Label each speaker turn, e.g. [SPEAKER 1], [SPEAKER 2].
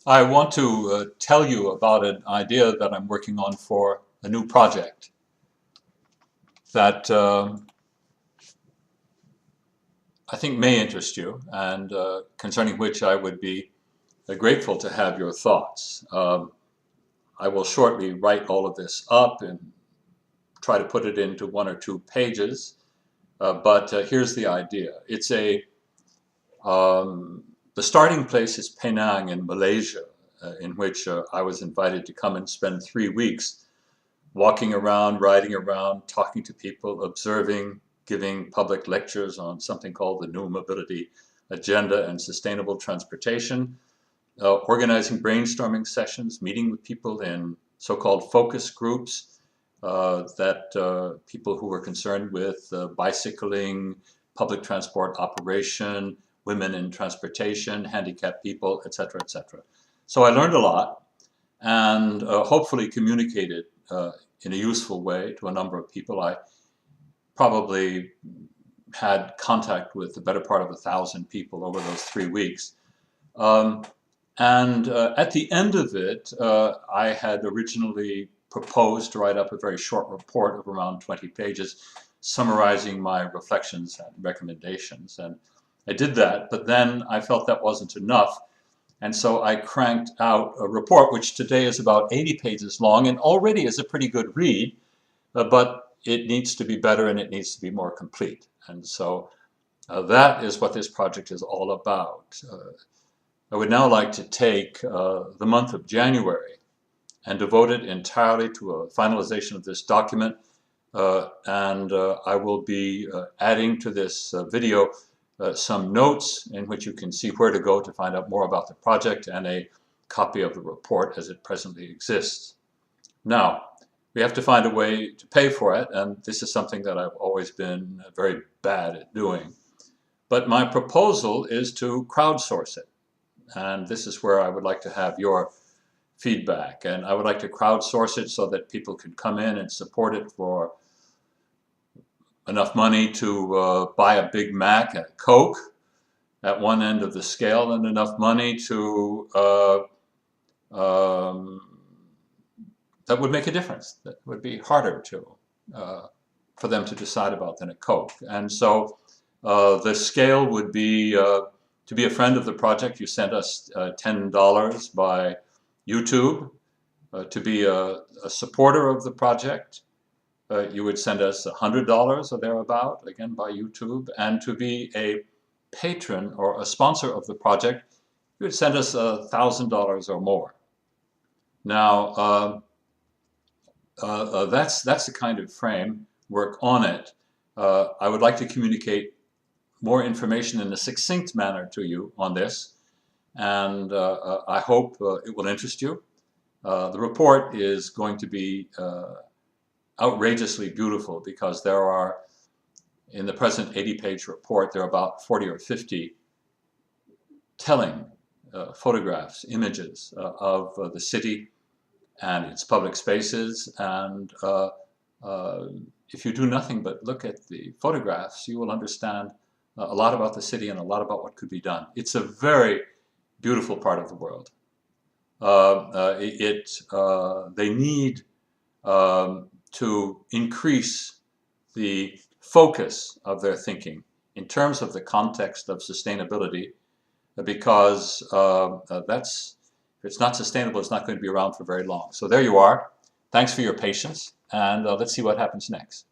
[SPEAKER 1] I want to tell you about an idea that I'm working on for a new project that I think may interest you, and concerning which I would be grateful to have your thoughts. I will shortly write all of this up and try to put it into 1 or 2 pages, but here's the idea. It's the starting place is Penang in Malaysia, in which I was invited to come and spend 3 weeks walking around, riding around, talking to people, observing, giving public lectures on something called the New Mobility Agenda and Sustainable Transportation, organizing brainstorming sessions, meeting with people in so-called focus groups, people who were concerned with bicycling, public transport operation, women in transportation, handicapped people, etc., etc. So I learned a lot and hopefully communicated in a useful way to a number of people. I probably had contact with the better part of 1,000 people over those 3 weeks. At the end of it, I had originally proposed to write up a very short report of around 20 pages summarizing my reflections and recommendations. And I did that, but then I felt that wasn't enough. And so I cranked out a report, which today is about 80 pages long and already is a pretty good read, but it needs to be better and it needs to be more complete. And so that is what this project is all about. I would now like to take the month of January and devote it entirely to a finalization of this document. I will be adding to this video some notes in which you can see where to go to find out more about the project and a copy of the report as it presently exists. Now, we have to find a way to pay for it, and this is something that I've always been very bad at doing. But my proposal is to crowdsource it, and this is where I would like to have your feedback. And I would like to crowdsource it so that people can come in and support it for enough money to buy a Big Mac and a Coke at one end of the scale, and enough money to that would make a difference. That would be harder for them to decide about than a Coke. And so the scale would be to be a friend of the project, you send us $10 by YouTube. To be a supporter of the project, you would send us $100 or thereabout, again by YouTube. And to be a patron or a sponsor of the project, you would send us $1,000 or more. Now, that's the kind of framework on it. I would like to communicate more information in a succinct manner to you on this, and I hope it will interest you. The report is going to be outrageously beautiful because there are, in the present 80-page report, there are about 40 or 50 telling photographs, images of the city and its public spaces. And if you do nothing but look at the photographs, you will understand a lot about the city and a lot about what could be done. It's a very beautiful part of the world. They need to increase the focus of their thinking in terms of the context of sustainability, because if it's not sustainable, it's not going to be around for very long. So there you are. Thanks for your patience, and let's see what happens next.